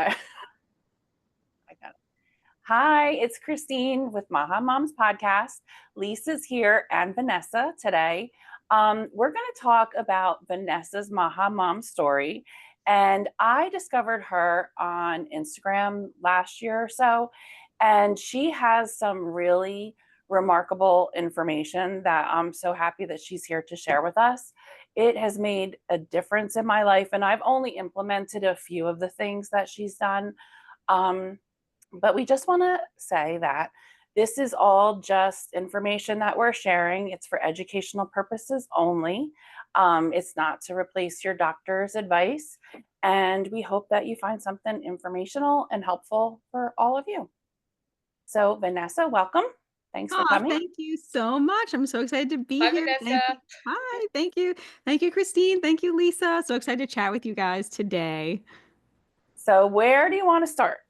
I got it. Hi, it's Christine with MAHA Moms Podcast. Lisa's here and Vanessa today. We're going to talk about Vanessa's MAHA mom story. And I discovered her on Instagram last year or so. And she has some really remarkable information that I'm so happy that she's here to share with us. It has made a difference in my life, and I've only implemented a few of the things that she's done. But we just want to say that this is all just information that we're sharing. It's for educational purposes only. It's not to replace your doctor's advice. And we hope that you find something informational and helpful for all of you. So, Vanessa, welcome. Thanks for coming. Thank you so much. I'm so excited to be Hi, here. Vanessa. Thank you. Hi, thank you. Thank you, Christine. Thank you, Lisa. So excited to chat with you guys today. So, where do you want to start?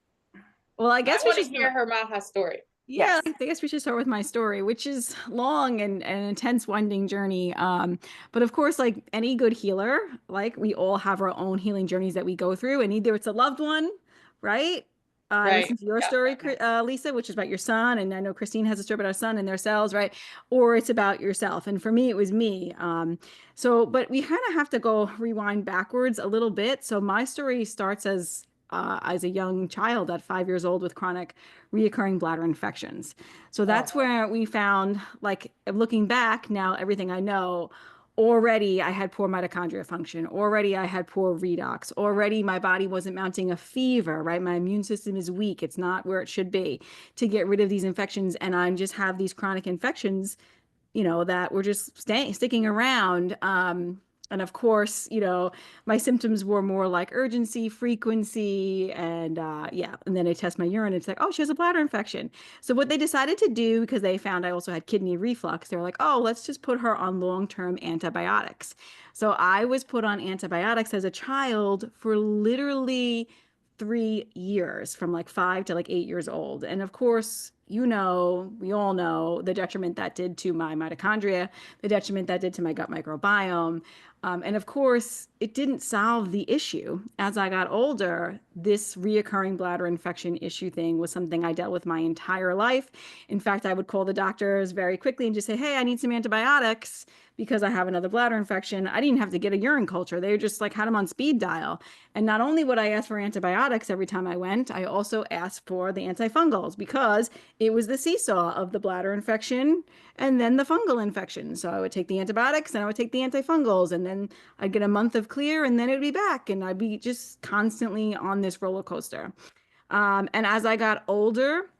Well, I guess I want to hear her MAHA story. Yeah, Yes. I guess we should start with my story, which is long and an intense, winding journey. But of course, like any good healer, like we all have our own healing journeys that we go through, and either it's a loved one, right? I Right. listened to your Yeah. story, Lisa, which is about your son, and I know Christine has a story about her son and their cells, right? Or it's about yourself. And for me, it was me. But we kind of have to go rewind backwards a little bit. So my story starts as a young child at 5 years old with chronic reoccurring bladder infections. So that's where we found, like, looking back now, everything I know, already I had poor mitochondria function. Already I had poor redox. Already my body wasn't mounting a fever, right? My immune system is weak. It's not where it should be to get rid of these infections. And I just have these chronic infections, that were just sticking around. And of course, my symptoms were more like urgency, frequency, and and then I test my urine. It's like, oh, she has a bladder infection. So what they decided to do, because they found I also had kidney reflux, they were like, oh, let's just put her on long-term antibiotics. So I was put on antibiotics as a child for literally 3 years, from like 5 to like 8 years old. And of course, we all know the detriment that did to my mitochondria, the detriment that did to my gut microbiome. And of course, it didn't solve the issue. As I got older, this reoccurring bladder infection issue thing was something I dealt with my entire life. In fact, I would call the doctors very quickly and just say, hey, I need some antibiotics because I have another bladder infection. I didn't have to get a urine culture. They just like had them on speed dial. And not only would I ask for antibiotics every time I went, I also asked for the antifungals because it was the seesaw of the bladder infection and then the fungal infection. So I would take the antibiotics and I would take the antifungals, and then I'd get a month of clear and then it would be back. And I'd be just constantly on this roller coaster. And as I got older,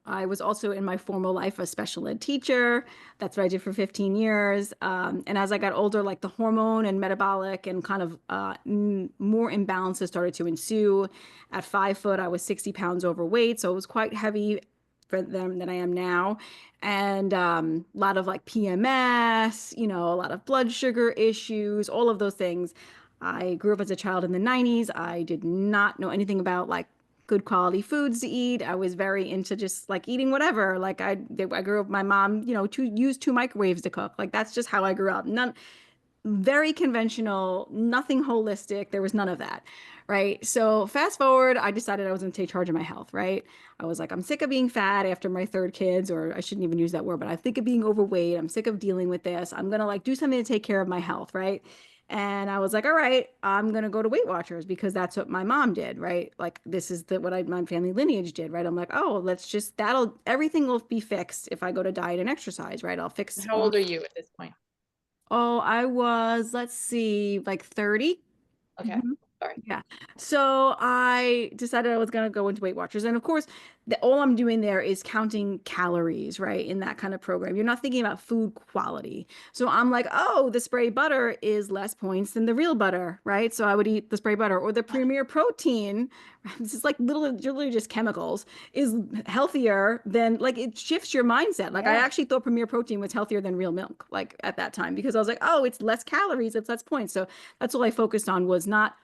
I was also in my formal life a special ed teacher. That's what I did for 15 years. And as I got older, like the hormone and metabolic and kind of more imbalances started to ensue. At 5 foot, I was 60 pounds overweight, so it was quite heavy for them than I am now. And a lot of like PMS, a lot of blood sugar issues, all of those things. I grew up as a child in the 90s. I did not know anything about like good quality foods to eat. I was very into just like eating whatever. Like I grew up, my mom, used 2 microwaves to cook. Like that's just how I grew up. None, very conventional, nothing holistic. There was none of that. Right. So fast forward, I decided I was going to take charge of my health. Right. I was like, I'm sick of being fat after my third kids, or I shouldn't even use that word, but I think of being overweight. I'm sick of dealing with this. I'm going to like do something to take care of my health. Right. And I was like, all right, I'm going to go to Weight Watchers because that's what my mom did, right? Like this is my family lineage did, right? I'm like, oh, everything will be fixed if I go to diet and exercise, right? I'll fix. How old are you at this point? Oh, I was, let's see, like 30. Okay. Mhm. Sorry. Yeah. So I decided I was going to go into Weight Watchers. And of course, all I'm doing there is counting calories, right? In that kind of program. You're not thinking about food quality. So I'm like, oh, the spray butter is less points than the real butter, right? So I would eat the spray butter, or the Premier Protein. This is like literally just chemicals, is healthier than, like, it shifts your mindset. Like I actually thought Premier Protein was healthier than real milk, like at that time, because I was like, oh, it's less calories, it's less points. So that's all I focused on, was not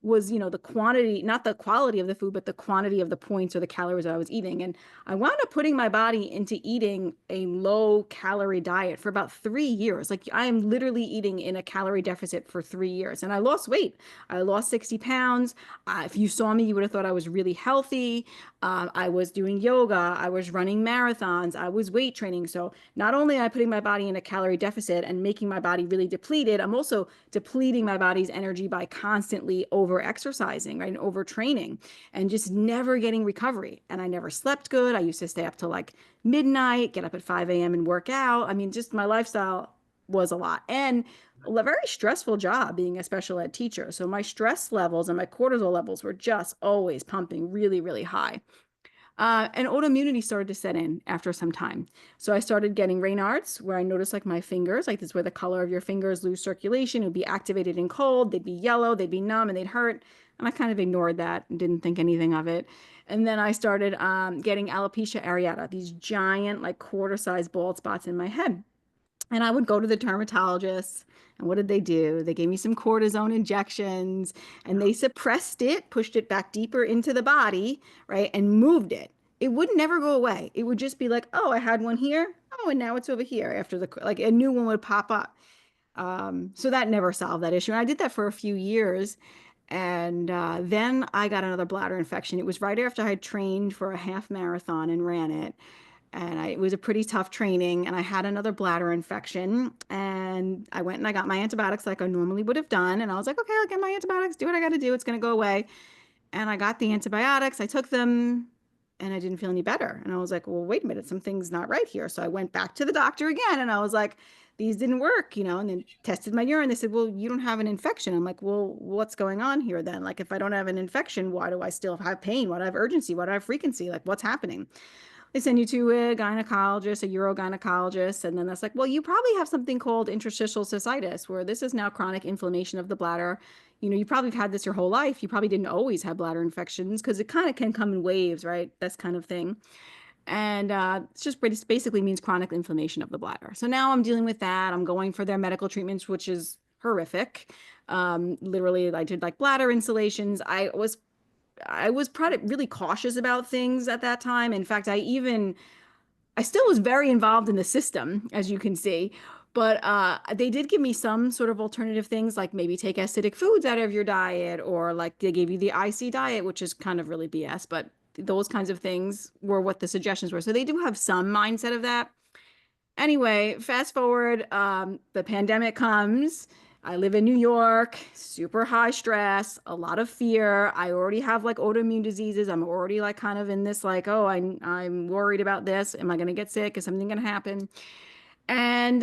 was, the quantity, not the quality of the food, but the quantity of the points or the calories that I was eating. And I wound up putting my body into eating a low calorie diet for about 3 years. Like I am literally eating in a calorie deficit for 3 years. And I lost weight. I lost 60 pounds. If you saw me, you would have thought I was really healthy. I was doing yoga. I was running marathons. I was weight training. So not only am I putting my body in a calorie deficit and making my body really depleted, I'm also depleting my body's energy by constantly over exercising, right? And overtraining and just never getting recovery. And I never slept good. I used to stay up till like midnight, get up at 5 a.m. and work out. I mean, just my lifestyle was a lot. And a very stressful job being a special ed teacher. So my stress levels and my cortisol levels were just always pumping really, really high. And autoimmunity started to set in after some time. So I started getting Raynaud's, where I noticed like my fingers, like this is where the color of your fingers lose circulation. It would be activated and cold. They'd be yellow, they'd be numb, and they'd hurt. And I kind of ignored that and didn't think anything of it. And then I started getting alopecia areata, these giant, like quarter-sized bald spots in my head. And I would go to the dermatologist. And what did they do? They gave me some cortisone injections and they suppressed it, pushed it back deeper into the body, right? And moved it. It would never go away. It would just be like, oh, I had one here. Oh, and now it's over here after like a new one would pop up. So that never solved that issue. And I did that for a few years. And then I got another bladder infection. It was right after I had trained for a half marathon and ran it. And it was a pretty tough training. And I had another bladder infection. And I went and I got my antibiotics like I normally would have done. And I was like, okay, I'll get my antibiotics, do what I got to do. It's going to go away. And I got the antibiotics. I took them and I didn't feel any better. And I was like, well, wait a minute, something's not right here. So I went back to the doctor again and I was like, these didn't work, and then tested my urine. They said, well, you don't have an infection. I'm like, well, what's going on here then? Like, if I don't have an infection, why do I still have pain? Why do I have urgency? Why do I have frequency? Like, what's happening? They send you to a gynecologist, a urogynecologist, and then that's like, well, you probably have something called interstitial cystitis, where this is now chronic inflammation of the bladder. You probably have had this your whole life. You probably didn't always have bladder infections because it kind of can come in waves, right? That's kind of thing. And it's just basically means chronic inflammation of the bladder. So now I'm dealing with that. I'm going for their medical treatments, which is horrific. Literally, I did like bladder installations. I was probably really cautious about things at that time. In fact, I still was very involved in the system, as you can see. But they did give me some sort of alternative things, like maybe take acidic foods out of your diet, or like they gave you the IC diet, which is kind of really BS. But those kinds of things were what the suggestions were. So they do have some mindset of that. Anyway, fast forward, the pandemic comes. I live in New York, super high stress, a lot of fear. I already have like autoimmune diseases. I'm already like kind of in this like, oh, I'm worried about this. Am I going to get sick? Is something going to happen? And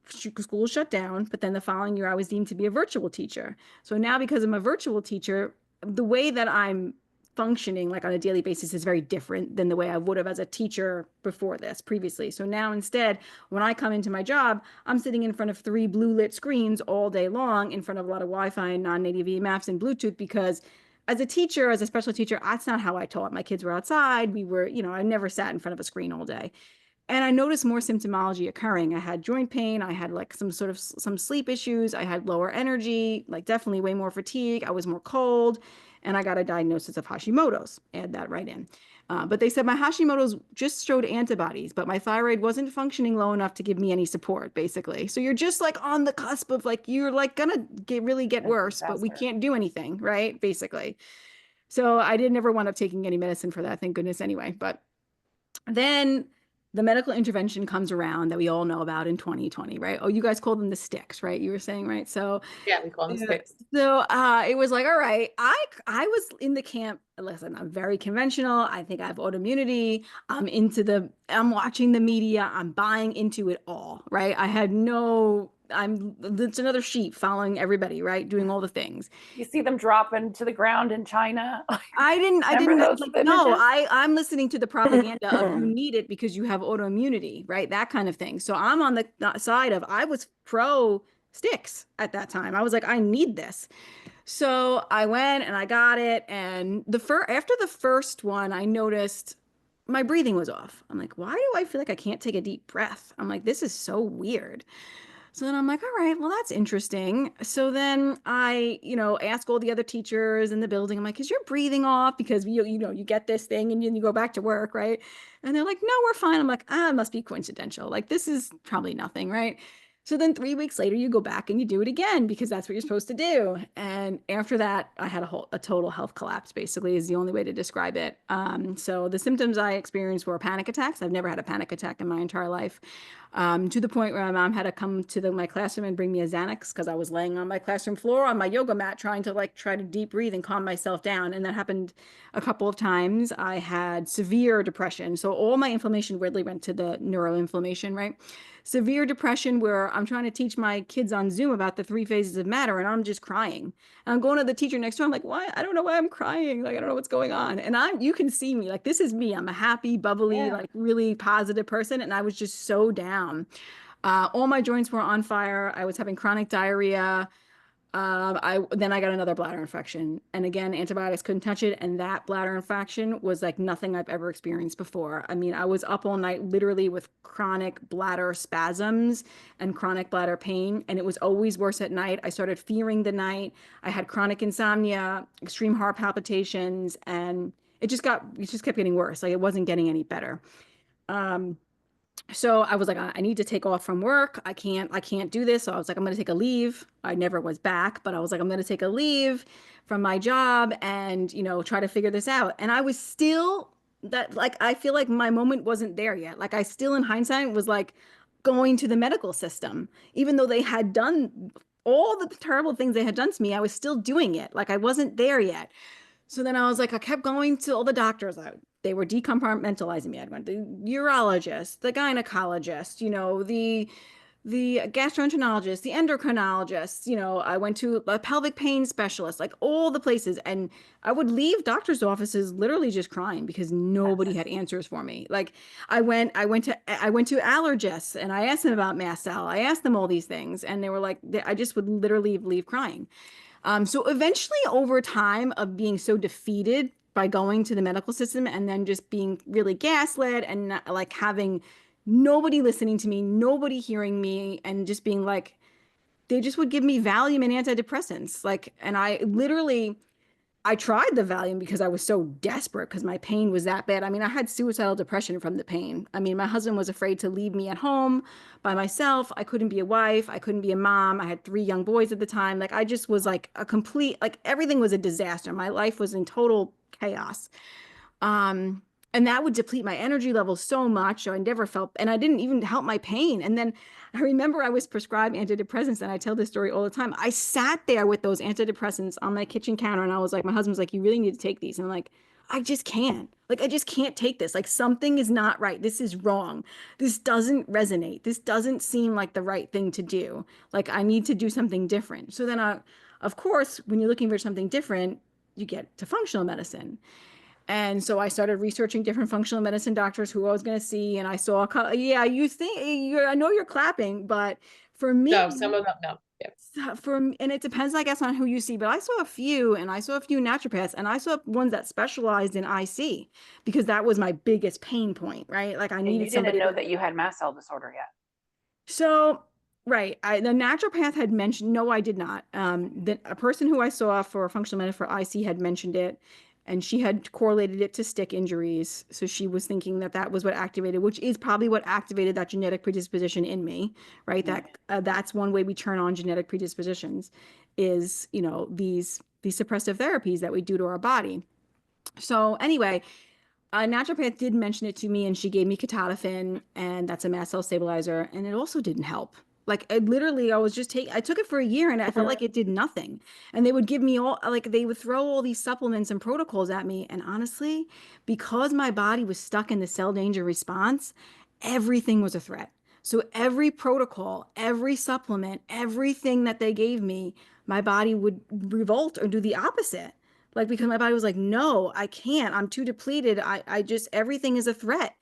school shut down, but then the following year I was deemed to be a virtual teacher. So now because I'm a virtual teacher, the way that I'm functioning like on a daily basis is very different than the way I would have as a teacher before this previously. So now instead, when I come into my job, I'm sitting in front of 3 blue lit screens all day long in front of a lot of Wi-Fi and non-native EMFs and Bluetooth, because as a teacher, as a special teacher, that's not how I taught. My kids were outside. We were, I never sat in front of a screen all day. And I noticed more symptomology occurring. I had joint pain. I had like some sleep issues. I had lower energy, like definitely way more fatigue. I was more cold. And I got a diagnosis of Hashimoto's. Add that right in. But they said my Hashimoto's just showed antibodies, but my thyroid wasn't functioning low enough to give me any support, basically. So you're just like on the cusp of like, you're like gonna really get worse, but we can't do anything, right? Basically. So I didn't ever wind up taking any medicine for that, thank goodness anyway. But then the medical intervention comes around that we all know about in 2020, right? Oh, you guys call them the sticks, right? You were saying, right? So Yeah, we call them sticks. So it was like, all right, I was in the camp. Listen, I'm very conventional. I think I have autoimmunity. I'm watching the media. I'm buying into it all, right? It's another sheep following everybody, right? Doing all the things. You see them dropping to the ground in China. I didn't I'm listening to the propaganda of you need it because you have autoimmunity, right? That kind of thing. So I'm on the side of, I was pro sticks at that time. I was like, I need this. So I went and I got it. And after the first one, I noticed my breathing was off. I'm like, why do I feel like I can't take a deep breath? I'm like, this is so weird. So then I'm like, all right, well, that's interesting. So then I, ask all the other teachers in the building, I'm like, is your breathing off? Because you get this thing and then you go back to work, right? And they're like, no, we're fine. I'm like, it must be coincidental. Like, this is probably nothing, right? So then 3 weeks later, you go back and you do it again because that's what you're supposed to do. And after that, I had a total health collapse, basically, is the only way to describe it. So the symptoms I experienced were panic attacks. I've never had a panic attack in my entire life, to the point where my mom had to come to my classroom and bring me a Xanax because I was laying on my classroom floor on my yoga mat trying to try to deep breathe and calm myself down. And that happened a couple of times. I had severe depression. So all my inflammation weirdly went to the neuroinflammation, right? Severe depression where I'm trying to teach my kids on Zoom about the 3 phases of matter and I'm just crying. And I'm going to the teacher next door. I'm like, why? I don't know why I'm crying. Like, I don't know what's going on. And you can see me, like, this is me. I'm a happy, bubbly, Yeah. like really positive person. And I was just so down. All my joints were on fire. I was having chronic diarrhea. Then I got another bladder infection, and again, antibiotics couldn't touch it. And that bladder infection was like nothing I've ever experienced before. I mean, I was up all night literally with chronic bladder spasms and chronic bladder pain, and it was always worse at night. I started fearing the night. I had chronic insomnia, extreme heart palpitations, and it just kept getting worse. Like, it wasn't getting any better. Um, so I was like, I need to take off from work. I can't do this. So I was like, I'm going to take a leave. I never was back, but I was like, I'm going to take a leave from my job and, try to figure this out. And I was still I feel like my moment wasn't there yet. Like, I still in hindsight was like going to the medical system, even though they had done all the terrible things they had done to me. I was still doing it. Like, I wasn't there yet. So then I was like, I kept going to all the doctors. They were decompartmentalizing me. I went to the urologist, the gynecologist, the gastroenterologist, the endocrinologist. I went to a pelvic pain specialist, like all the places. And I would leave doctors' offices literally just crying because nobody had answers for me. Like, I went to allergists and I asked them about mast cell. I asked them all these things, and they were like, I just would literally leave crying. So eventually, over time of being so defeated by going to the medical system and then just being really gaslit and like having nobody listening to me, nobody hearing me, and just being like, they just would give me Valium and antidepressants. Like, and I tried the Valium because I was so desperate because my pain was that bad. I mean, I had suicidal depression from the pain. I mean, my husband was afraid to leave me at home by myself. I couldn't be a wife. I couldn't be a mom. I had 3 young boys at the time. Like, I just was like everything was a disaster. My life was in total chaos. And that would deplete my energy levels so much. So I never felt, and I didn't even help my pain. And then I remember I was prescribed antidepressants, and I tell this story all the time. I sat there with those antidepressants on my kitchen counter, and I was like, my husband's like, you really need to take these. And I'm like, I just can't. Like, I just can't take this. Like, something is not right. This is wrong. This doesn't resonate. This doesn't seem like the right thing to do. Like, I need to do something different. So then, of course, when you're looking for something different, you get to functional medicine. And so I started researching different functional medicine doctors who I was going to see. And I saw, yeah, I know you're clapping, but for me, No, some of them, no. Yeah. and it depends, I guess, on who you see, but I saw a few naturopaths, and I saw ones that specialized in IC because that was my biggest pain point, right? Like, I needed somebody. You didn't know that you had mast cell disorder yet. So, right. The naturopath had mentioned, no, I did not. A person who I saw for functional medicine for IC had mentioned it, and she had correlated it to stick injuries. So she was thinking that was what activated, which is probably what activated that genetic predisposition in me, right? That's one way we turn on genetic predispositions is, these suppressive therapies that we do to our body. So anyway, a naturopath did mention it to me, and she gave me ketotifen, and that's a mast cell stabilizer, and it also didn't help. Like, I took it for a year, and I felt like it did nothing. And they would give me they would throw all these supplements and protocols at me. And honestly, because my body was stuck in the cell danger response, everything was a threat. So every protocol, every supplement, everything that they gave me, my body would revolt or do the opposite. Like, because my body was like, no, I can't. I'm too depleted. Everything is a threat.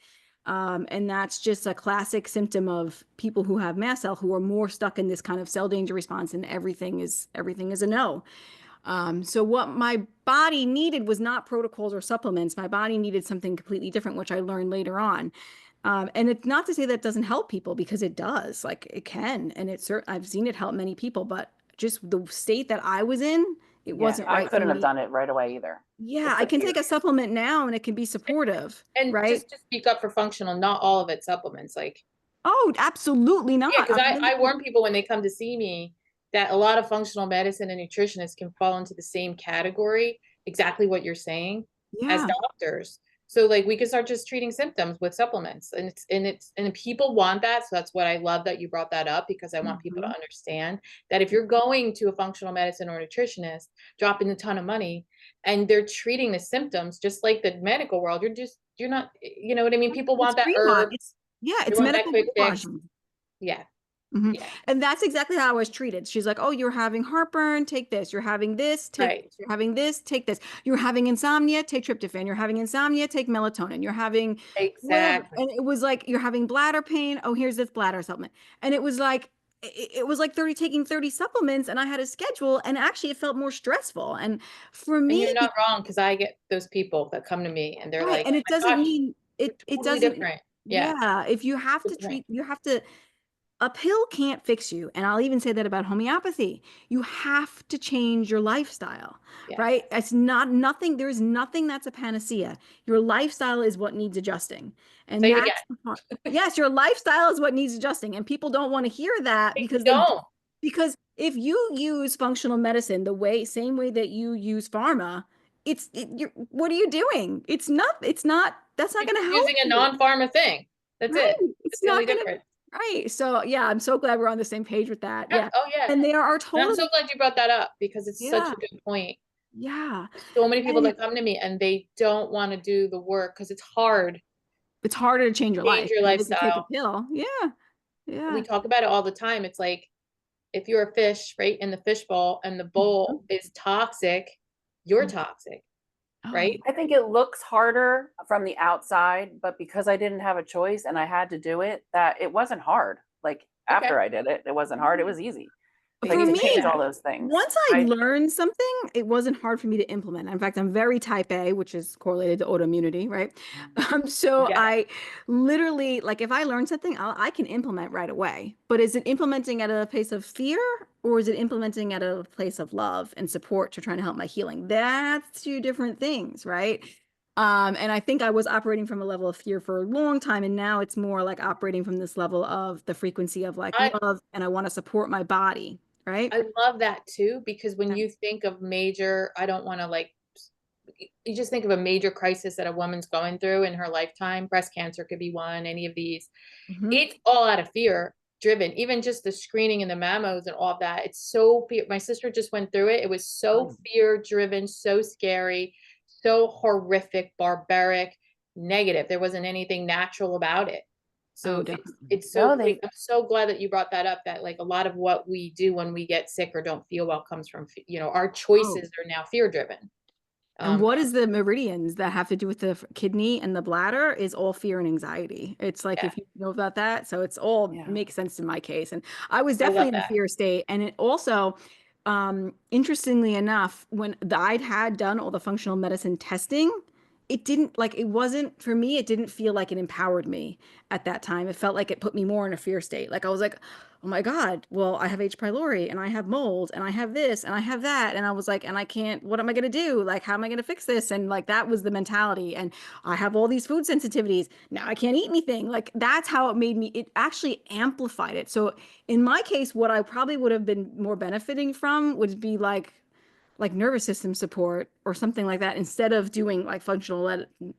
And that's just a classic symptom of people who have mast cell who are more stuck in this kind of cell danger response, and everything is a no. So what my body needed was not protocols or supplements. My body needed something completely different, which I learned later on. And it's not to say that doesn't help people, because it does, like it can, and I've seen it help many people, but just the state that I was in, it Yeah, wasn't I right for couldn't have me. done it right away either. Yeah, It I took can take a years. supplement now and it can be supportive, And right? just to speak up for functional, not all of it supplements. Like, Oh, absolutely yeah, not. because I warn people when they come to see me that a lot of functional medicine and nutritionists can fall into the same category, exactly what you're saying, as Yeah. doctors. So like we could start just treating symptoms with supplements. And people want that. So that's what I love that you brought that up, because I want people to Mhm. understand that if you're going to a functional medicine or nutritionist, dropping a ton of money, and they're treating the symptoms just like the medical world, you're not, you know what I mean? People It's want that greenwash. herb, Yeah, they it's want that medical quick fix. greenwashing. Yeah. Mhm. Yeah. And that's exactly how I was treated. She's like, "Oh, you're having heartburn, take this. You're having this, take Right. this. You're having this, take this. You're having insomnia, take tryptophan. You're having insomnia, take melatonin. You're having whatever." Exactly. And it was like, "You're having bladder pain. Oh, here's this bladder supplement." And it was like it was like 30 supplements, and I had a schedule, and actually it felt more stressful. And for And me, you're not wrong, because I get those people that come to me and they're right, like, and oh it my doesn't gosh, mean you're it totally doesn't, different. Yeah. yeah, if you have to Good point. treat, you have to, a pill can't fix you. And I'll even say that about homeopathy. You have to change your lifestyle, Yeah. right? It's not nothing, there is nothing that's a panacea. Your lifestyle is what needs adjusting. And Say it again. that's the part. Yes, your lifestyle is what needs adjusting. And people don't want to hear that, They because don't. if you use functional medicine same way that you use pharma, what are you doing? It's not, that's not You're going to just help using a you. non-pharma thing. That's Right. it. It's That's the only not gonna, difference. right. So yeah, I'm so glad we're on the same page with that. Yeah. Yeah. Oh yeah. And there are And I'm so totally, glad you brought that up, because it's such yeah, a good point. yeah. So many people And that come to me and they don't want to do the work because it's hard it's harder to change your to change life your than it is to take a lifestyle. pill. Yeah. We Yeah. talk about it all the time. It's like, if you're a fish, right, in the fishbowl and the Mhm. bowl is toxic, you're Mhm. toxic, Oh, right? I think it looks harder from the outside, but because I didn't have a choice and I had to do it, that it wasn't hard. Like Okay. after I did it, it wasn't hard. It was easy. Like for to me, change all those things. once I learned something, it wasn't hard for me to implement. In fact, I'm very type A, which is correlated to autoimmunity, right? So Yeah. I literally, like, if I learn something, I can implement right away. But is it implementing at a place of fear, or is it implementing at a place of love and support to trying to help my healing? That's two different things, right? And I think I was operating from a level of fear for a long time, and now it's more like operating from this level of the frequency of like I love, and I want to support my body, right? I love that too, because when you think of major, I don't want to like, you just think of a major crisis that a woman's going through in her lifetime. Breast cancer could be one, any of these. Mhm. It's all out of fear driven. Even just the screening and the mammos and all of that. It's so fear. My sister just went through it. It was so fear driven, so scary, so horrific, barbaric, negative. There wasn't anything natural about it. Oh, So definitely. it's so No, great. they I'm so glad that you brought that up, that like a lot of what we do when we get sick or don't feel well comes from, our Oh, choices are now fear driven. and Um, what is the meridians that have to do with the kidney and the bladder is all fear and anxiety. It's like, yeah, if you know about that, so it's all yeah. makes sense in my case. And I was I definitely love in a that. fear state. And it also, interestingly enough, when I'd had done all the functional medicine testing, it didn't, like, it wasn't for me, it didn't feel like it empowered me at that time. It felt like it put me more in a fear state. Like I was like, oh my God, well, I have H. pylori and I have mold and I have this and I have that. And I was like, and I can't, what am I going to do? Like, how am I going to fix this? And like, that was the mentality. And I have all these food sensitivities. Now I can't eat anything. Like, that's how it made me, it actually amplified it. So in my case, what I probably would have been more benefiting from would be like nervous system support or something like that, instead of doing like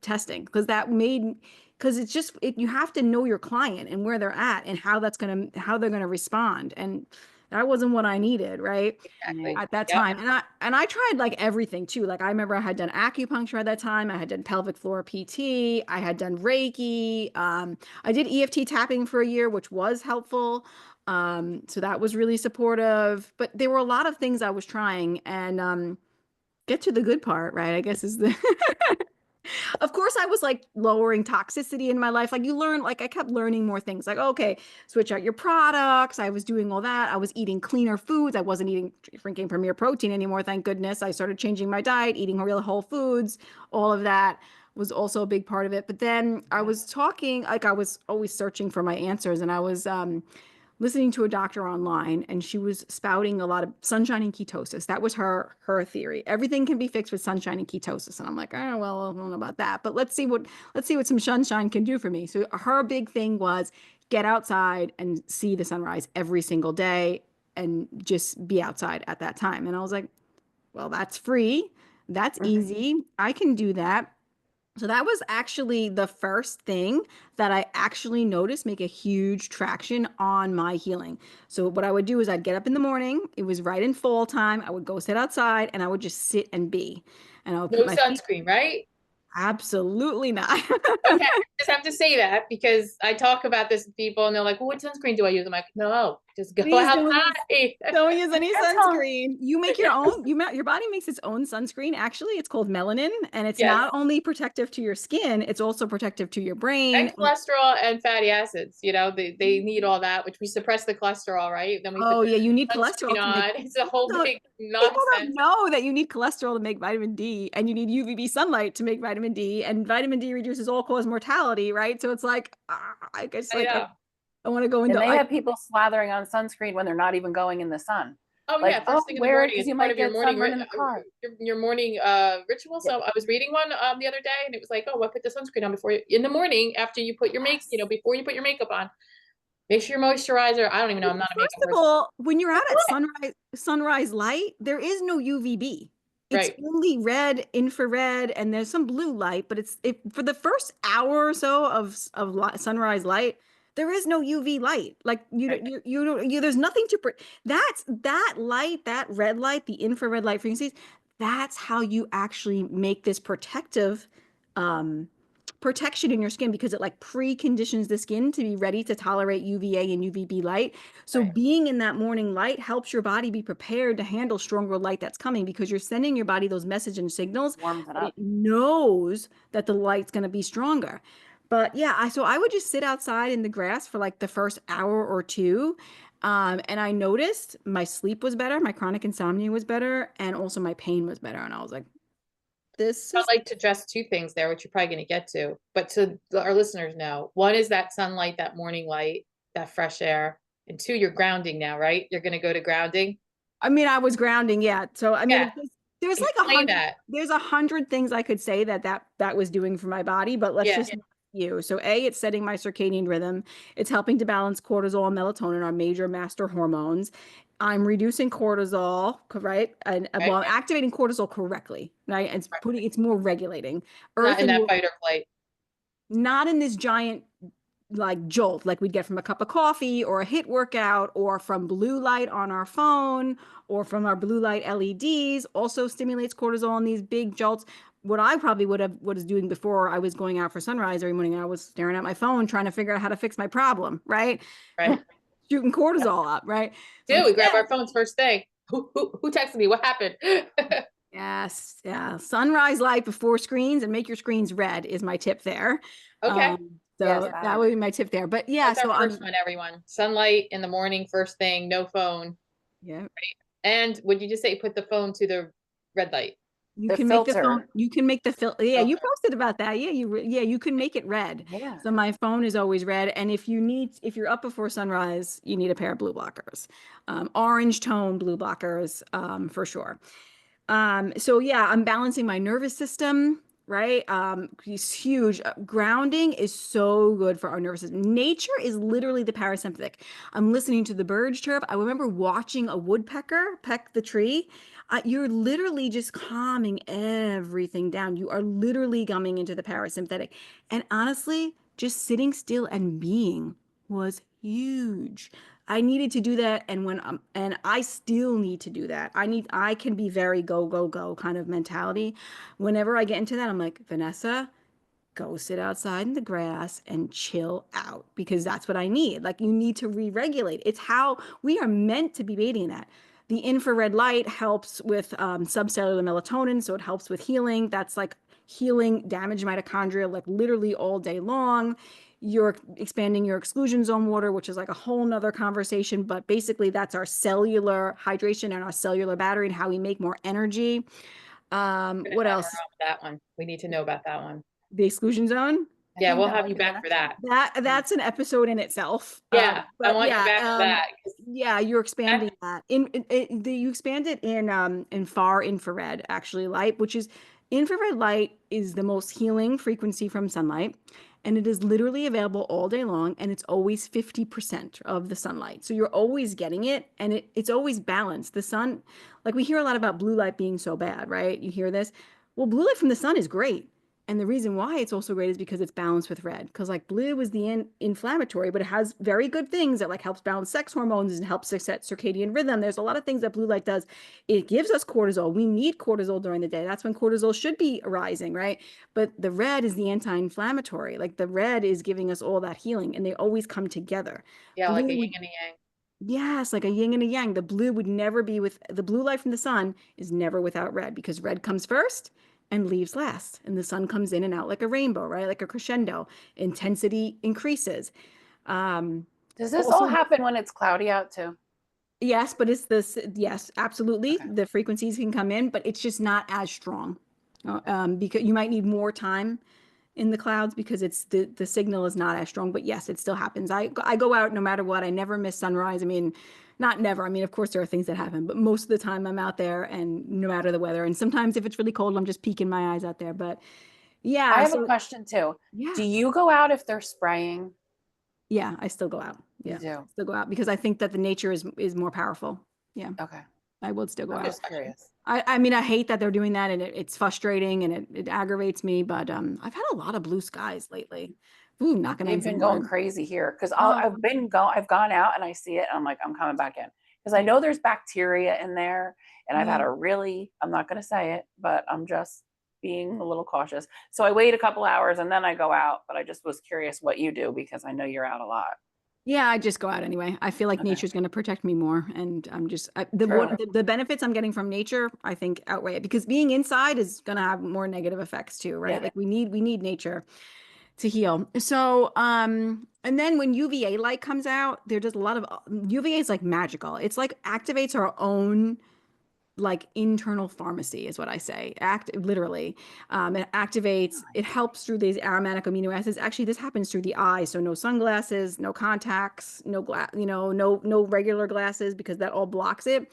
testing, because it's just you have to know your client and where they're at and how they're gonna respond, and that wasn't what I needed, right, Yeah. Exactly. at that Yep. time. And I tried like everything too. Like I remember I had done acupuncture at that time. I had done pelvic floor PT. I had done Reiki. I did EFT tapping for a year, which was helpful. So that was really supportive. But there were a lot of things I was trying, and get to the good part, right? I guess is the of course, I was like lowering toxicity in my life. Like you learn, like I kept learning more things. Like, okay, switch out your products. I was doing all that. I was eating cleaner foods. I wasn't drinking Premier Protein anymore. Thank goodness. I started changing my diet, eating real whole foods, all of that. was also a big part of it. But then I was talking, like I was always searching for my answers, and I was listening to a doctor online, and she was spouting a lot of sunshine and ketosis. That was her theory. Everything can be fixed with sunshine and ketosis. And I'm like, oh well, I don't know about that, but let's see what some sunshine can do for me. So her big thing was get outside and see the sunrise every single day and just be outside at that time. And I was like, well, that's free. That's easy. I can do that. So that was actually the first thing that I actually noticed make a huge traction on my healing. So what I would do is I'd get up in the morning. It was right in fall time. I would go sit outside and I would just sit and be. And I would put No my feet. sunscreen, right? Absolutely not. Okay, I just have to say that because I talk about this with people and they're like, well, what sunscreen do I use? I'm like, no, just go Please outside. don't use any That's all. sunscreen. You make your own, your body makes its own sunscreen. Actually, it's called melanin, and it's Yes. not only protective to your skin, it's also protective to your brain. And cholesterol and fatty acids, they need all that, which we suppress the cholesterol, right? Then we put Oh yeah, you need the cholesterol sunscreen to make. on. It's a whole People big people nonsense. don't know that you need cholesterol to make vitamin D, and you need UVB sunlight to make vitamin D, and vitamin D reduces all-cause mortality, right? So it's like, I guess I like know. I want to go And into. they have people slathering on sunscreen when they're not even going in the sun. Oh Like, yeah, first thing in the wear it morning because is you part might of your get morning sunburn in the car. your morning ritual. Yeah. So I was reading one the other day, and it was like, oh, what put the sunscreen on before you in the morning after you put your make, before you put your makeup on. Make sure your moisturizer. I don't even know. I'm not a First makeup of person. all, when you're out at sunrise light, there is no UVB. It's Right. only red, infrared, and there's some blue light, but for the first hour or so of sunrise light, there is no UV light. Like Right. you don't there's nothing to that light, that red light, the infrared light frequencies. That's how you actually make this protective um protection in your skin, because it like preconditions the skin to be ready to tolerate UVA and UVB light. So Right. being in that morning light helps your body be prepared to handle stronger light that's coming, because you're sending your body those message and signals Warms it that up. it knows that the light's going to be stronger. But yeah, so I would just sit outside in the grass for like the first hour or two. And I noticed my sleep was better, my chronic insomnia was better, and also my pain was better. And I was like, this I'd is like to address two things there, which you're probably going to get to, but to our listeners know, one is that sunlight, that morning light, that fresh air, and two, you're grounding now, right? You're going to go to grounding. I mean, I was grounding, yeah. So I mean, Yeah. there's like Explain that. there's 100 things I could say that was doing for my body, but let's Yeah. just name a few. So it's setting my circadian rhythm. It's helping to balance cortisol and melatonin, our major master hormones. I'm reducing cortisol, right? And Right. well, I'm activating cortisol correctly, right? And it's more regulating. Not Earth in and that fight or flight. not in this giant like jolt like we'd get from a cup of coffee or a hit workout or from blue light on our phone or from our blue light LEDs. Also stimulates cortisol in these big jolts. What I probably was doing before I was going out for sunrise every morning, I was staring at my phone trying to figure out how to fix my problem, right? Right. Shooting cortisol up, right? So We grab our phones first thing. Who texted me? What happened? yes, yeah. Sunrise light before screens and make your screens red is my tip there. Okay. So Yes, that would be my tip there. But yeah, That's so our first one, everyone. Sunlight in the morning, first thing, no phone. yeah. And would you just say put the phone to the red light? You The can make the phone, filter. you can make the filter. Yeah, you Filter. posted about that. Yeah, you can make it red. Yeah. So my phone is always red. And if you're up before sunrise, you need a pair of blue blockers. Orange tone blue blockers, for sure. So yeah, I'm balancing my nervous system, right? It's huge. Grounding is so good for our nervous system. Nature is literally the parasympathetic. I'm listening to the birds chirp. I remember watching a woodpecker peck the tree. You're literally just calming everything down. You are literally coming into the parasympathetic. And honestly, just sitting still and being was huge. I needed to do that, and I still need to do that. I can be very go go go kind of mentality. Whenever I get into that, I'm like, Vanessa, go sit outside in the grass and chill out, because that's what I need. Like, you need to re-regulate. It's how we are meant to be bathing in that. The infrared light helps with subcellular melatonin, so it helps with healing. That's like healing damaged mitochondria, like literally all day long. You're expanding your exclusion zone water, which is like a whole nother conversation, but basically that's our cellular hydration and our cellular battery and how we make more energy. What else? That one. We need to know about that one. The exclusion zone. I Yeah, think we'll that have might you be the back for next one. that. That's an episode in itself. Yeah, I But want you yeah, back for that. yeah, you're expanding that you expand it in far infrared actually light, which is infrared light is the most healing frequency from sunlight, and it is literally available all day long, and it's always 50% of the sunlight. So you're always getting it, and it's always balanced. The sun, like we hear a lot about blue light being so bad, right? You hear this. Well, blue light from the sun is great. And the reason why it's also great is because it's balanced with red. Because like blue is the inflammatory, but it has very good things that like helps balance sex hormones and helps set circadian rhythm. There's a lot of things that blue light does. It gives us cortisol. We need cortisol during the day. That's when cortisol should be arising, right? But the red is the anti-inflammatory. Like the red is giving us all that healing, and they always come together. Yeah, like a Blue yin would, and a yang. yes, like a yin and a yang. The blue would never be with the blue light from the sun is never without red, because red comes first and leaves last. And the sun comes in and out like a rainbow, right? Like a crescendo. Intensity increases. Does this all Also, happen when it's cloudy out too? yes, but it's this, yes, absolutely. Okay. The frequencies can come in, but it's just not as strong. Because you might need more time in the clouds because it's the signal is not as strong. But yes, it still happens. I go out no matter what. I never miss sunrise. I mean, not never. I mean, of course there are things that happen, but most of the time I'm out there, and no matter the weather. And sometimes if it's really cold, I'm just peeking my eyes out there. But I yeah, have a so question too. yeah, Do you go out if they're spraying? yeah, I still go out. You Yeah, do. still go out because I think that the nature is more powerful. Yeah, Okay. I would still go I'm out. just curious. I mean, I hate that they're doing that, and it's frustrating, and it aggravates me. But I've had a lot of blue skies lately. Ooh, knocking on They've some been going wood. crazy here because Oh, I've gone out and I see it and I'm like, I'm coming back in because I know there's bacteria in there and I've had yeah. a really, I'm not going to say it, but I'm just being a little cautious. So I wait a couple hours and then I go out, but I just was curious what you do because I know you're out a lot. Yeah, I just go out anyway. I feel like Okay. nature's going to protect me more, and I'm just True. the benefits I'm getting from nature, I think outweigh it, because being inside is going to have more negative effects too, right? Yeah. Like we need nature to heal. So, and then when UVA light comes out, there does a lot of UVA is like magical. It's like activates our own like internal pharmacy is what I say. Literally. It activates, it helps through these aromatic amino acids. Actually, this happens through the eye. So no sunglasses, no contacts, no glass, no regular glasses, because that all blocks it.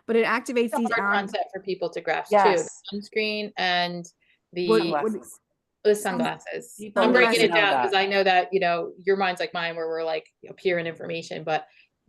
But it activates It's a these hard concept for people to grasp too. Yes. The sunscreen and what Sunglasses. the sun, sunglasses. People I'm need breaking to it know down because that. I know that, your mind's like mine where we're like appear in information, but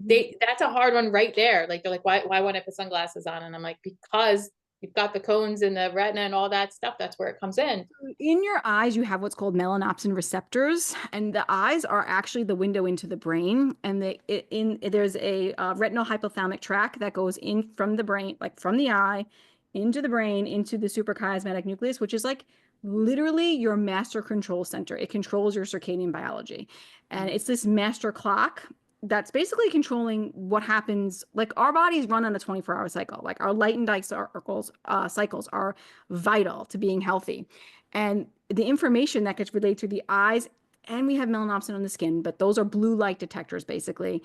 that's a hard one right there. Like they're like, why won't I put sunglasses on? And I'm like, because you've got the cones and the retina and all that stuff. That's where it comes in. In your eyes, you have what's called melanopsin receptors, and the eyes are actually the window into the brain. And there's a retinal hypothalamic tract that goes in from the brain, like from the eye, into the brain, into the suprachiasmatic nucleus, which is like literally your master control center. It controls your circadian biology, and it's this master clock that's basically controlling what happens. Like our bodies run on a 24-hour cycle. Like our light and dark cycles are vital to being healthy. And the information that gets relayed through the eyes, and we have melanopsin on the skin, but those are blue light detectors basically,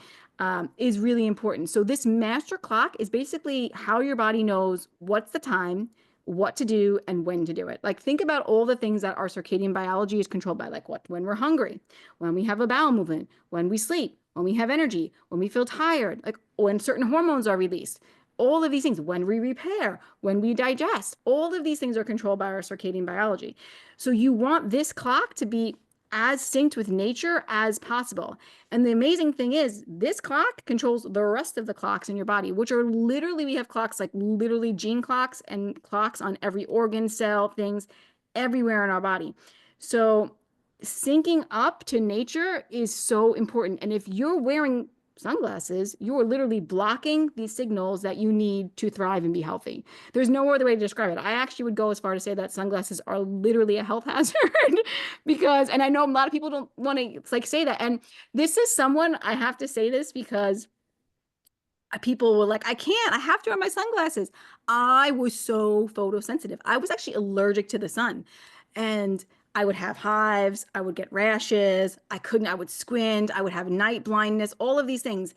is really important. So this master clock is basically how your body knows what's the time, what to do, and when to do it. Like think about all the things that our circadian biology is controlled by, like when we're hungry, when we have a bowel movement, when we sleep, when we have energy, when we feel tired, like when certain hormones are released. All of these things, when we repair, when we digest, all of these things are controlled by our circadian biology. So you want this clock to be as synced with nature as possible. And the amazing thing is, this clock controls the rest of the clocks in your body, which are literally, we have clocks like literally gene clocks and clocks on every organ, cell, things everywhere in our body. So syncing up to nature is so important. And if you're wearing sunglasses, you're literally blocking these signals that you need to thrive and be healthy. There's no other way to describe it. I actually would go as far to say that sunglasses are literally a health hazard because, and I know a lot of people don't want to like say that. And this is someone, I have to say this because people were like, I have to wear my sunglasses. I was so photosensitive. I was actually allergic to the sun. And I would have hives, I would get rashes, I would squint, I would have night blindness, all of these things.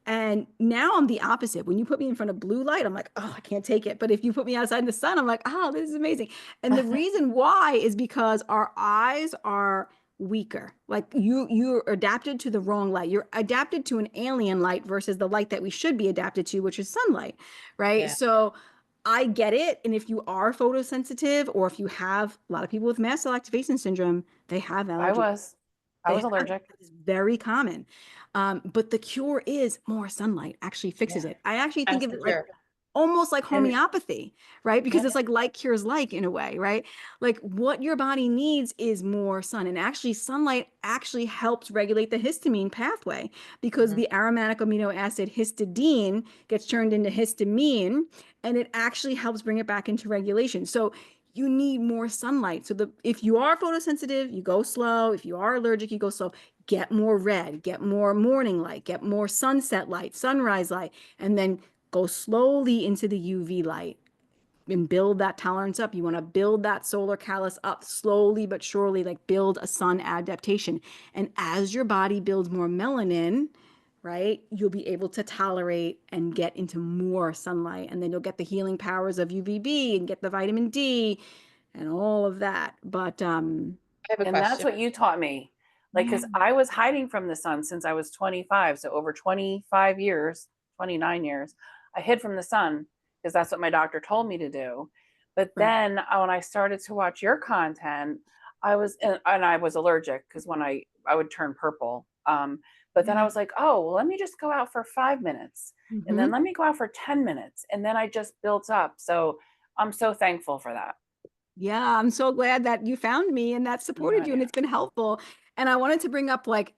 And now I'm the opposite. When you put me in front of blue light, I'm like, oh, I can't take it. But if you put me outside in the sun, I'm like, oh, this is amazing. And the reason why is because our eyes are weaker. Like you're adapted to the wrong light. You're adapted to an alien light versus the light that we should be adapted to, which is sunlight, right? Yeah. So I get it. And if you are photosensitive, or if you have a lot of people with mast cell activation syndrome, they have allergies. I was allergic. It's very common. But the cure is more sunlight actually fixes it. I actually think of it like almost like homeopathy, right? Because it's like cures like in a way, right? Like what your body needs is more sun. And actually sunlight actually helps regulate the histamine pathway, because the aromatic amino acid histidine gets turned into histamine, and it actually helps bring it back into regulation. So you need more sunlight. So if you are photosensitive, you go slow. If you are allergic, you go slow. Get more red, get more morning light, get more sunset light, sunrise light, and then go slowly into the UV light and build that tolerance up. You want to build that solar callus up slowly but surely, like build a sun adaptation. And as your body builds more melanin, right, you'll be able to tolerate and get into more sunlight. And then you'll get the healing powers of UVB and get the vitamin D and all of that. But I have a question. That's what you taught me. Like, because I was hiding from the sun since I was 25. So over 25 years, 29 years, I hid from the sun because that's what my doctor told me to do. But then when I started to watch your content, I was allergic because when I would turn purple. But then I was like, oh, well, let me just go out for 5 minutes, and then let me go out for 10 minutes. And then I just built up. So I'm so thankful for that. Yeah, I'm so glad that you found me and that supported you, and it's been helpful. And I wanted to bring up, like,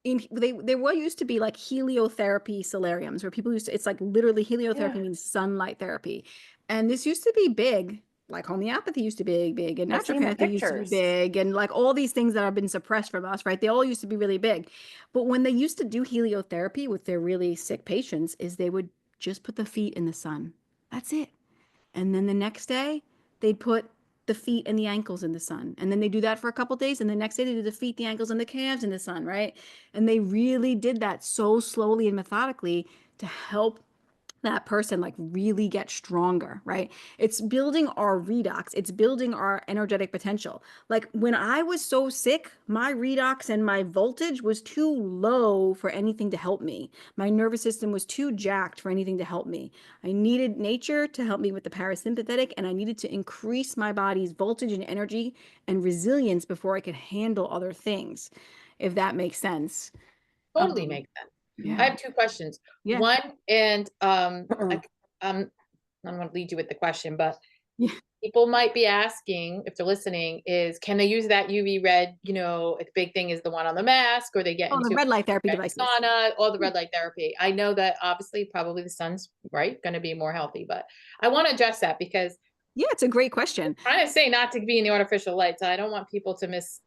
there were used to be like heliotherapy solariums where people used to, it's like literally heliotherapy means sunlight therapy. And this used to be big, like homeopathy used to be big, and naturopathy used to be big, and like all these things that have been suppressed from us, right? They all used to be really big. But when they used to do heliotherapy with their really sick patients, is they would just put the feet in the sun. That's it. And then the next day they'd put the feet and the ankles in the sun. And then they do that for a couple days. And the next day they do the feet, the ankles, and the calves in the sun, right? And they really did that so slowly and methodically to help that person like really get stronger, right? It's building our redox. It's building our energetic potential. Like when I was so sick, my redox and my voltage was too low for anything to help me. My nervous system was too jacked for anything to help me. I needed nature to help me with the parasympathetic, and I needed to increase my body's voltage and energy and resilience before I could handle other things, if that makes sense. Totally makes sense. I have two questions. One, and I'm going to lead you with the question, but people might be asking, if they're listening, is can they use that UV red? You know, the big thing is the one on the mask, or they get into the red light therapy devices, sauna, or the red light therapy. I know that obviously probably the sun's going to be more healthy, but I want to address that because it's a great question. I'm trying to say not to be in the artificial light, so I don't want people to miss,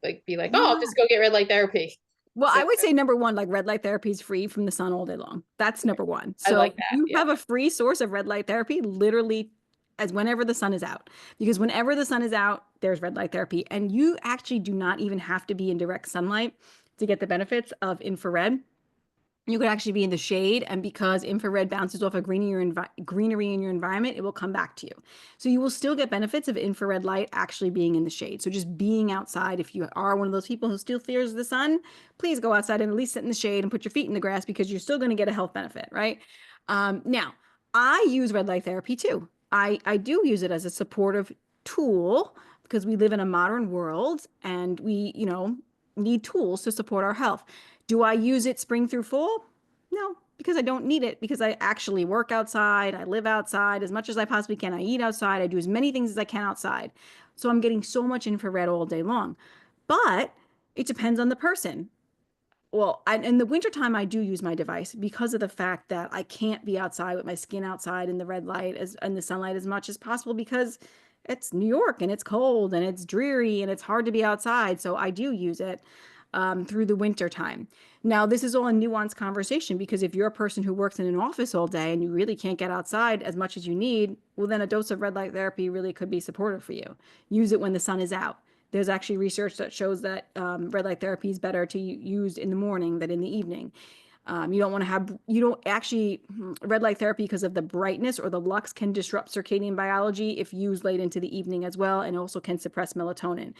like be like, oh, I'll just go get red light therapy. Well, I would say number one, like red light therapy is free from the sun all day long. That's number one. So I like that. You have a free source of red light therapy literally as whenever the sun is out, because whenever the sun is out, there's red light therapy. And you actually do not even have to be in direct sunlight to get the benefits of infrared. You could actually be in the shade, and because infrared bounces off of greenery in your environment, it will come back to you. So you will still get benefits of infrared light actually being in the shade. So just being outside, if you are one of those people who still fears the sun, please go outside and at least sit in the shade and put your feet in the grass, because you're still going to get a health benefit, right? Now, I use red light therapy too. I do use it as a supportive tool because we live in a modern world and we, need tools to support our health. Do I use it spring through fall? No, because I don't need it, because I actually work outside. I live outside as much as I possibly can. I eat outside. I do as many things as I can outside. So I'm getting so much infrared all day long. But it depends on the person. Well, in the wintertime, I do use my device because of the fact that I can't be outside with my skin outside in the red light and the sunlight as much as possible, because it's New York and it's cold and it's dreary and it's hard to be outside. So I do use it through the winter time. Now, this is all a nuanced conversation, because if you're a person who works in an office all day and you really can't get outside as much as you need, well, then a dose of red light therapy really could be supportive for you. Use it when the sun is out. There's actually research that shows that red light therapy is better to use in the morning than in the evening. You don't want to have, you don't actually, red light therapy, because of the brightness or the lux, can disrupt circadian biology if used late into the evening as well, and also can suppress melatonin.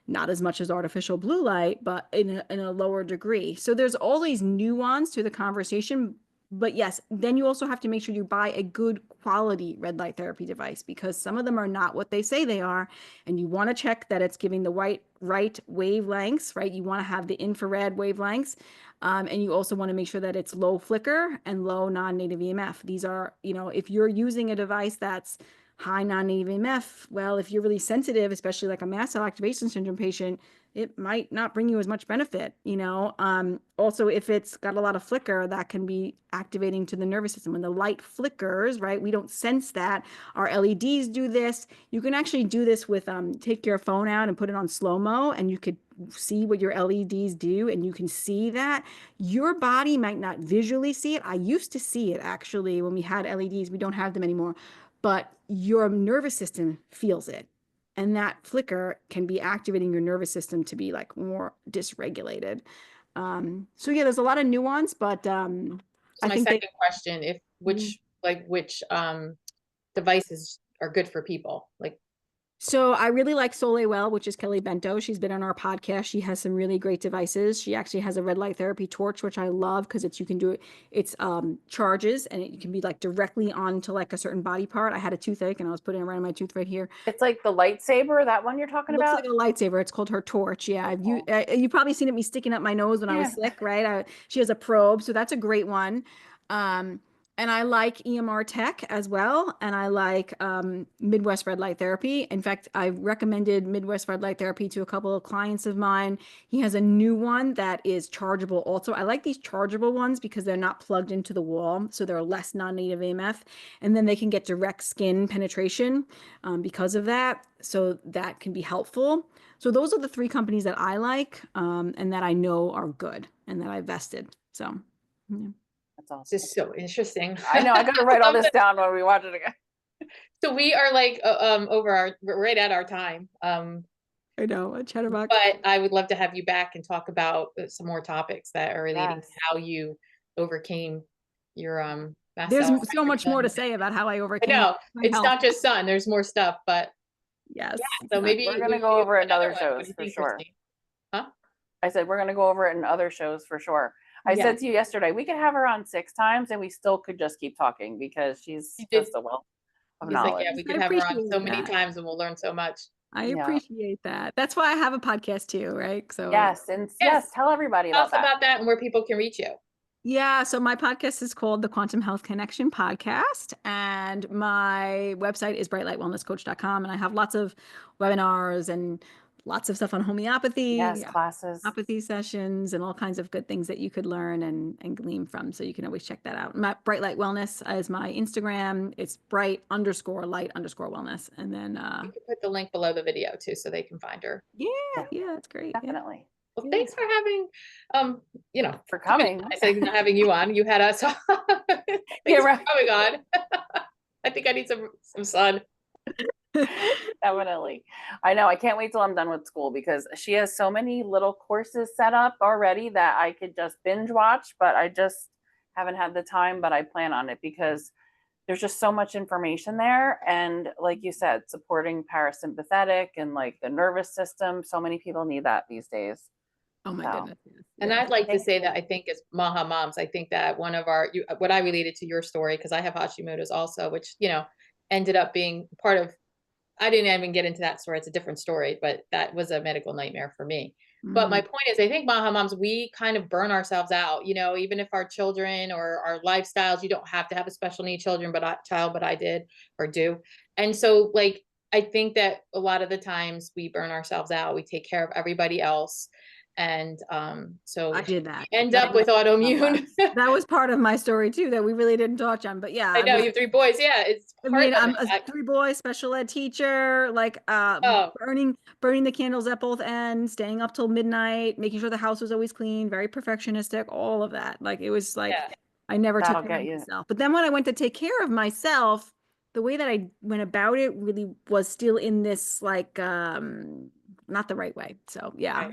Not as much as artificial blue light, but in a lower degree. So there's all these nuance to the conversation. But yes, then you also have to make sure you buy a good quality red light therapy device, because some of them are not what they say they are. And you want to check that it's giving the right wavelengths, right? You want to have the infrared wavelengths. And you also want to make sure that it's low flicker and low non-native EMF. These are, if you're using a device that's high non-native EMF, well, if you're really sensitive, especially like a mast cell activation syndrome patient, it might not bring you as much benefit, Also, if it's got a lot of flicker, that can be activating to the nervous system. When the light flickers, right, we don't sense that. Our LEDs do this. You can actually do this with, take your phone out and put it on slow-mo, and you could see what your LEDs do, and you can see that. Your body might not visually see it. I used to see it, actually, when we had LEDs. We don't have them anymore. But your nervous system feels it. And that flicker can be activating your nervous system to be like more dysregulated. So yeah, there's a lot of nuance, but So I my think second question, if which devices are good for people? Like, so I really like Soleil Well, which is Kelly Bento. She's been on our podcast. She has some really great devices. She actually has a red light therapy torch, which I love because you can do it. It's charges, and it can be like directly onto like a certain body part. I had a toothache and I was putting it right on my tooth right here. It's like the lightsaber, that one you're talking It looks about? like a lightsaber. It's called her torch. Yeah, Oh, you probably seen it me sticking up my nose when I was yeah. sick, right? She has a probe, so that's a great one. Um, and I like EMR Tech as well, and I like Midwest Red Light Therapy. In fact, I've recommended Midwest Red Light Therapy to a couple of clients of mine. He has a new one that is chargeable also. I like these chargeable ones because they're not plugged into the wall, so they're less non-native AMF, and then they can get direct skin penetration because of that. So that can be helpful. So those are the three companies that I like and that I know are good and that I vested. So, yeah. That's awesome. this is so interesting. I know, I gotta write all this down when we watch it again. So we are like right at our time. I know, a chatterbox. But I would love to have you back and talk about some more topics that are relating to how you overcame your mast There's cell so much more to activation. say about how I I overcame know my it's health. not just sun. There's more stuff, but Yes. yeah. So maybe we're gonna go over in other shows for think, sure. Christine? Huh? I said we're gonna go over it in other shows for sure. I Yeah. said to you yesterday, we could have her on 6 times and we still could just keep talking because she's You did. just a wealth of He's like, knowledge. yeah, we I could have her on appreciate so many that. times and we'll learn so much. I Yeah. appreciate that. That's why I have a podcast too, right? So Yes, and yes, tell everybody Tell about us that. about that and where people can reach you. yeah, so my podcast is called the Quantum Health Connection Podcast, and my website is brightlightwellnesscoach.com, and I have lots of webinars and lots of stuff on homeopathy, Yes, classes. homeopathy sessions, and all kinds of good things that you could learn and glean from. So you can always check that out. My Bright Light Wellness is my Instagram. It's bright_light_wellness, and then You can put the link below the video too, so they can find her. yeah, that's great. Definitely. Well, thanks for having, for coming. I said not having you on. You had us. Thanks right. for coming on. I think I need some sun. Definitely. I know. I can't wait till I'm done with school because she has so many little courses set up already that I could just binge watch, but I just haven't had the time, but I plan on it because there's just so much information there. And like you said, supporting parasympathetic and like the nervous system. So many people need that these days. Oh my goodness. And I'd like to say that I think as MAHA moms, I think that one of what I related to your story, because I have Hashimoto's also, which, ended up being part of, I didn't even get into that story. It's a different story, but that was a medical nightmare for me. But my point is, I think MAHA moms, we kind of burn ourselves out, even if our children or our lifestyles, you don't have to have a special need child, but I did or do. And so like, I think that a lot of the times we burn ourselves out, we take care of everybody else. And so I did that. End up with autoimmune. That was part of my story too, that we really didn't touch on, but yeah. I know you have 3 boys. Yeah. It's I'm a 3 boy special ed teacher, like burning the candles at both ends, staying up till midnight, making sure the house was always clean, very perfectionistic, all of that. Like it was like, I never took care of myself. But then when I went to take care of myself, the way that I went about it really was still in this like, not the right way. So yeah.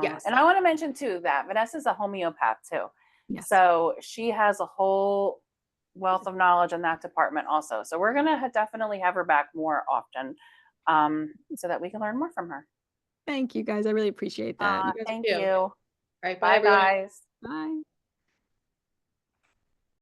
Yes. And I want to mention too that Vanessa's a homeopath too. Yes. So she has a whole wealth of knowledge in that department also. So we're going to definitely have her back more often so that we can learn more from her. Thank you guys. I really appreciate that. You guys Thank too. you. All right. Bye, Bye, everyone. guys. Bye.